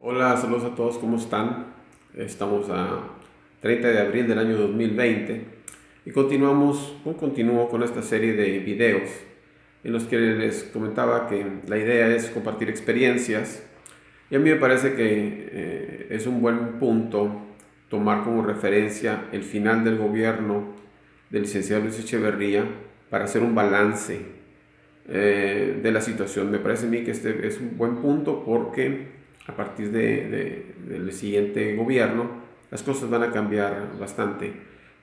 Hola, saludos a todos, ¿cómo están? Estamos a 30 de abril del año 2020 y continúo con esta serie de videos en los que les comentaba que la idea es compartir experiencias y a mí me parece que es un buen punto tomar como referencia el final del gobierno del licenciado Luis Echeverría para hacer un balance de la situación. Me parece a mí que este es un buen punto porque a partir del siguiente gobierno las cosas van a cambiar bastante.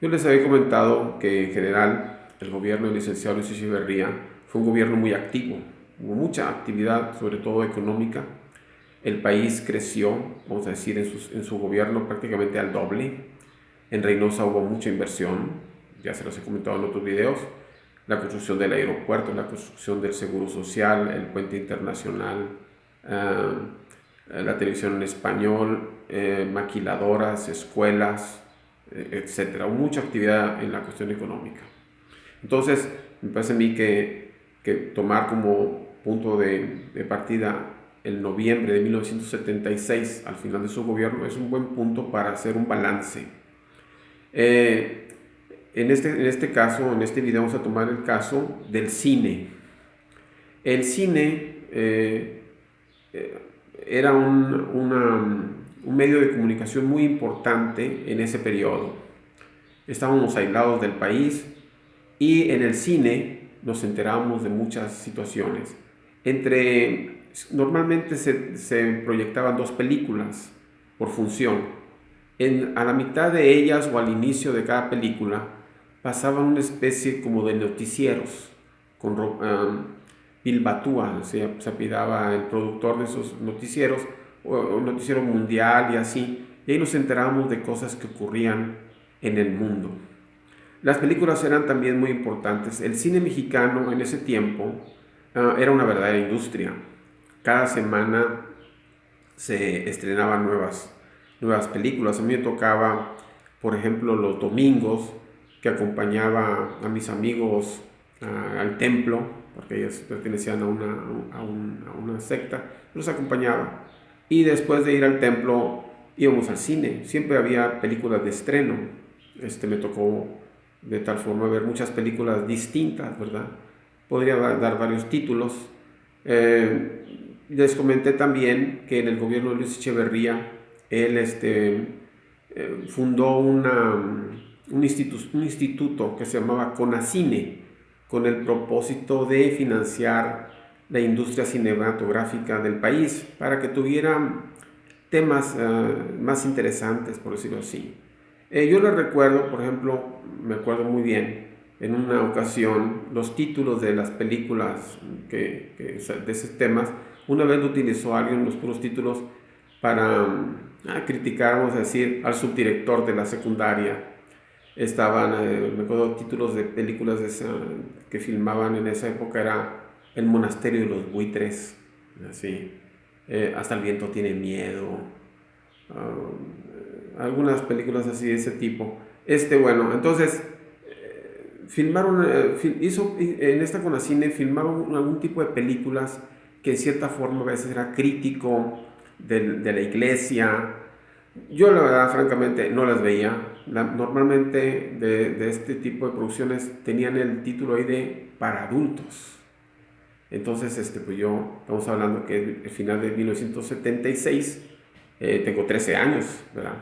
Yo les había comentado que en general el gobierno del licenciado Luis Echeverría fue un gobierno muy activo, hubo mucha actividad, sobre todo económica. El país creció, vamos a decir, en su gobierno prácticamente al doble. En Reynosa hubo mucha inversión, ya se los he comentado en otros videos, la construcción del aeropuerto, la construcción del seguro social, el puente internacional, la televisión en español, maquiladoras, escuelas, etcétera. Hubo mucha actividad en la cuestión económica. Entonces, me parece a mí que tomar como punto de partida el noviembre de 1976, al final de su gobierno, es un buen punto para hacer un balance. En este caso, en este video vamos a tomar el caso del cine. El cine era un medio de comunicación muy importante en ese periodo. Estábamos aislados del país y en el cine nos enterábamos de muchas situaciones. Normalmente se proyectaban dos películas por función. A la mitad de ellas o al inicio de cada película pasaban una especie como de noticieros con Bill Batúa, se apellidaba el productor de esos noticieros, o noticiero mundial y así, y ahí nos enterábamos de cosas que ocurrían en el mundo. Las películas eran también muy importantes. El cine mexicano en ese tiempo era una verdadera industria. Cada semana se estrenaban nuevas películas. A mí me tocaba, por ejemplo, los domingos que acompañaba a mis amigos al templo, porque ellos pertenecían a una secta, los acompañaba. Y después de ir al templo íbamos al cine. Siempre había películas de estreno. Me tocó de tal forma ver muchas películas distintas, ¿verdad? Podría dar varios títulos. Les comenté también que en el gobierno de Luis Echeverría, él fundó un instituto que se llamaba CONACINE, con el propósito de financiar la industria cinematográfica del país, para que tuviera temas más interesantes, por decirlo así. Yo les recuerdo, por ejemplo, me acuerdo muy bien, en una ocasión, los títulos de las películas de esos temas, una vez lo utilizó alguien, los puros títulos, para criticar, vamos a decir, al subdirector de la secundaria. Estaban, me acuerdo, títulos de películas que filmaban en esa época, era El monasterio de los buitres, así, Hasta el viento tiene miedo, algunas películas así de ese tipo. Bueno, entonces filmaron, en esta Conacine filmaron algún tipo de películas que en cierta forma a veces era crítico de la iglesia. Yo la verdad, francamente, no las veía. Normalmente de este tipo de producciones tenían el título ahí de para adultos. Entonces, pues yo, estamos hablando que el final de 1976, tengo 13 años, ¿verdad?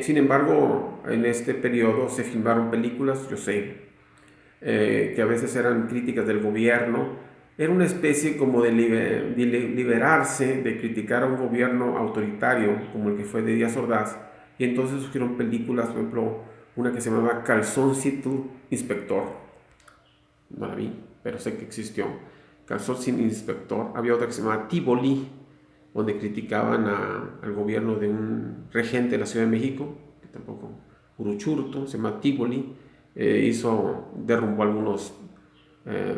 Sin embargo, en este periodo se filmaron películas, yo sé, que a veces eran críticas del gobierno. Era una especie como de liberarse, de criticar a un gobierno autoritario, como el que fue de Díaz Ordaz, y entonces surgieron películas, por ejemplo, una que se llamaba Calzoncito Inspector, no la vi, pero sé que existió, Calzoncito Inspector. Había otra que se llamaba Tívoli, donde criticaban al gobierno de un regente de la Ciudad de México, que tampoco, Uruchurtu, se llama Tívoli, derrumbó algunos, eh,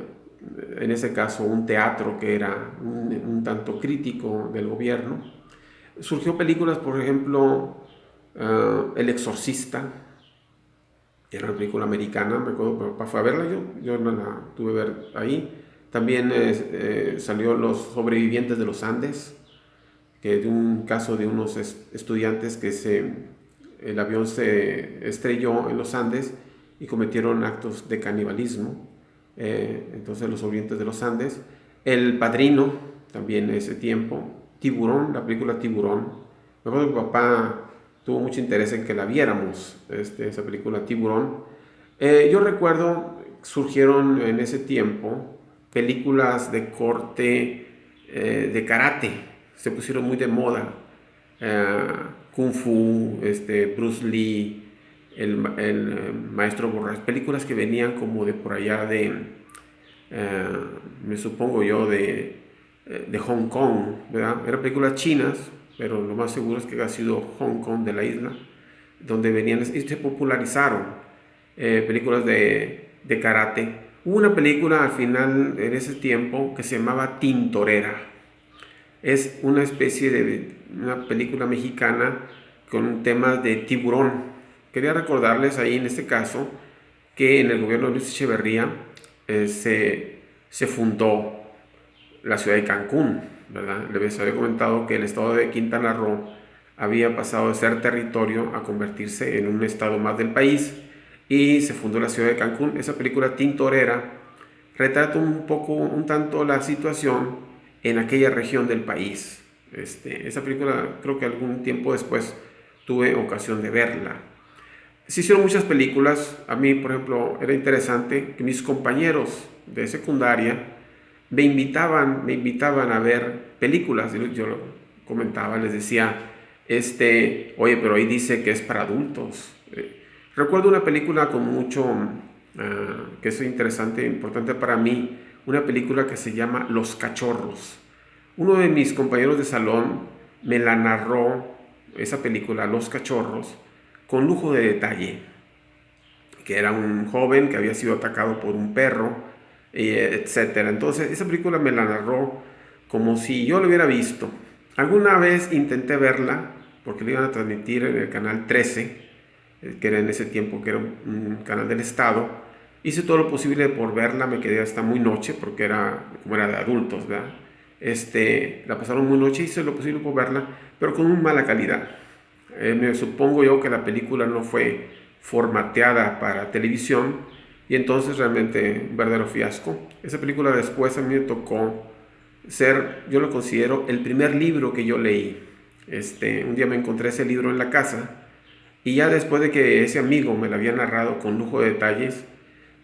en ese caso un teatro que era un tanto crítico del gobierno. Surgió películas, por ejemplo, El Exorcista, que era una película americana, me acuerdo, mi papá fue a verla, yo no la tuve que ver ahí. También salió Los Sobrevivientes de los Andes, que de un caso de unos estudiantes que el avión se estrelló en los Andes y cometieron actos de canibalismo. Entonces los sobrevivientes de los Andes. El Padrino, también en ese tiempo. Tiburón, la película Tiburón. Me acuerdo que mi papá tuvo mucho interés en que la viéramos, esa película Tiburón. Yo recuerdo, surgieron en ese tiempo películas de corte de karate, se pusieron muy de moda. Kung Fu, Bruce Lee, el Maestro Borrach, películas que venían como de por allá me supongo yo, de Hong Kong, ¿verdad? Eran películas chinas, pero lo más seguro es que ha sido Hong Kong de la isla, donde venían y se popularizaron películas de karate. Hubo una película al final en ese tiempo que se llamaba Tintorera. Es una especie de una película mexicana con temas de tiburón. Quería recordarles ahí en este caso que en el gobierno de Luis Echeverría se fundó la ciudad de Cancún, ¿verdad? Les había comentado que el estado de Quintana Roo había pasado de ser territorio a convertirse en un estado más del país y se fundó la ciudad de Cancún. Esa película Tintorera retrata un tanto la situación en aquella región del país. Esa película creo que algún tiempo después tuve ocasión de verla. Se hicieron muchas películas. A mí, por ejemplo, era interesante que mis compañeros de secundaria me invitaban a ver películas. Yo lo comentaba, les decía, oye, pero ahí dice que es para adultos. Recuerdo una película con mucho, que es interesante, importante para mí, una película que se llama Los Cachorros. Uno de mis compañeros de salón me la narró, esa película, Los Cachorros, con lujo de detalle, que era un joven que había sido atacado por un perro, etcétera. Entonces, esa película me la narró como si yo lo hubiera visto. Alguna vez intenté verla, porque la iban a transmitir en el canal 13, que era en ese tiempo, que era un canal del Estado. Hice todo lo posible por verla, me quedé hasta muy noche, porque como era de adultos, ¿verdad? La pasaron muy noche, hice lo posible por verla, pero con muy mala calidad. Me supongo yo que la película no fue formateada para televisión y entonces realmente un verdadero fiasco. Esa película después a mí me tocó yo lo considero el primer libro que yo leí. Un día me encontré ese libro en la casa y ya después de que ese amigo me lo había narrado con lujo de detalles,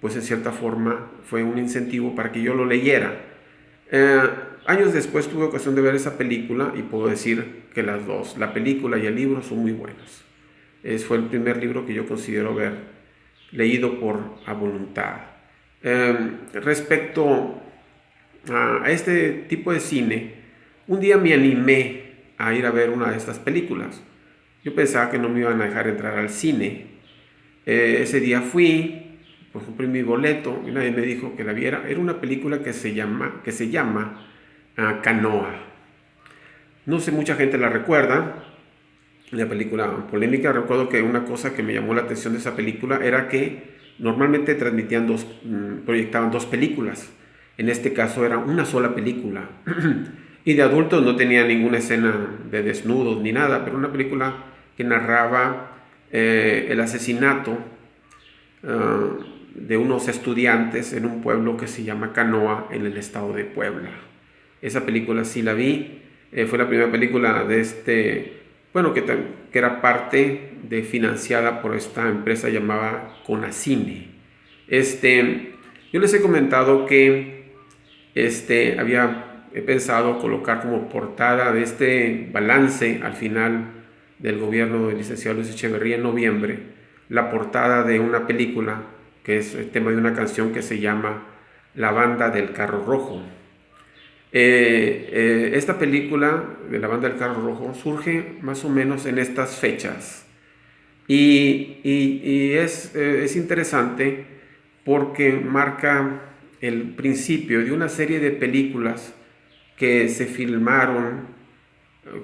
pues en cierta forma fue un incentivo para que yo lo leyera. Años después tuve ocasión de ver esa película y puedo decir que las dos, la película y el libro, son muy buenos. Fue el primer libro que yo considero haber leído a voluntad. Respecto a este tipo de cine, un día me animé a ir a ver una de estas películas. Yo pensaba que no me iban a dejar entrar al cine. Ese día fui, pues compré mi boleto y nadie me dijo que la viera. Era una película que se llama Canoa. No sé, mucha gente la recuerda. La película polémica. Recuerdo que una cosa que me llamó la atención de esa película era que normalmente proyectaban dos películas. En este caso era una sola película. Y de adultos no tenía ninguna escena de desnudos ni nada, pero una película que narraba el asesinato de unos estudiantes en un pueblo que se llama Canoa, en el estado de Puebla. Esa película sí la vi. Fue la primera película de que era parte financiada por esta empresa llamada Conacine. Yo les he comentado que he pensado colocar como portada de este balance al final del gobierno del licenciado Luis Echeverría en noviembre, la portada de una película que es el tema de una canción que se llama La Banda del Carro Rojo. Esta película de La Banda del Carro Rojo surge más o menos en estas fechas y es interesante porque marca el principio de una serie de películas que se filmaron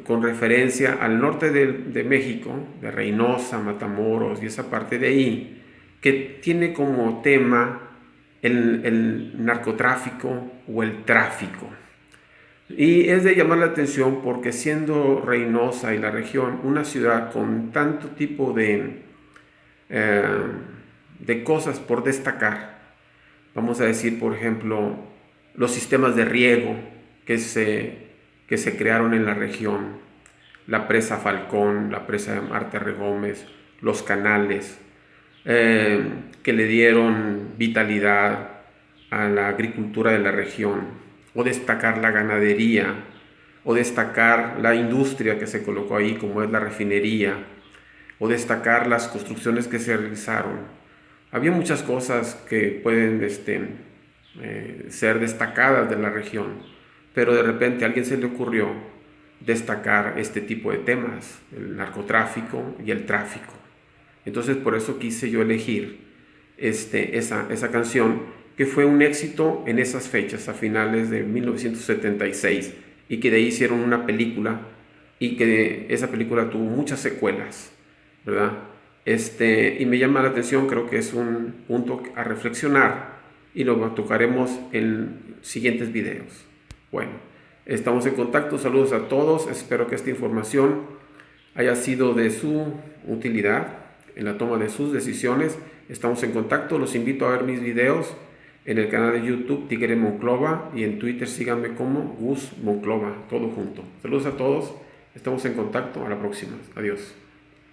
con referencia al norte de México, de Reynosa, Matamoros y esa parte de ahí, que tiene como tema el narcotráfico o el tráfico. Y es de llamar la atención porque siendo Reynosa y la región una ciudad con tanto tipo eh, de cosas por destacar, vamos a decir, por ejemplo, los sistemas de riego que que se crearon en la región, la presa Falcón, la presa de Marte Regómez, los canales, que le dieron vitalidad a la agricultura de la región, o destacar la ganadería, o destacar la industria que se colocó ahí, como es la refinería, o destacar las construcciones que se realizaron. Había muchas cosas que pueden ser destacadas de la región, pero de repente a alguien se le ocurrió destacar este tipo de temas, el narcotráfico y el tráfico. Entonces por eso quise yo elegir esa canción, que fue un éxito en esas fechas, a finales de 1976, y que de ahí hicieron una película, y que esa película tuvo muchas secuelas, ¿verdad? Y me llama la atención, creo que es un punto a reflexionar, y lo tocaremos en siguientes videos. Bueno, estamos en contacto, saludos a todos, espero que esta información haya sido de su utilidad en la toma de sus decisiones. Estamos en contacto, los invito a ver mis videos en el canal de YouTube Tigre Monclova, y en Twitter síganme como Gus Monclova, todo junto. Saludos a todos, estamos en contacto, a la próxima, adiós.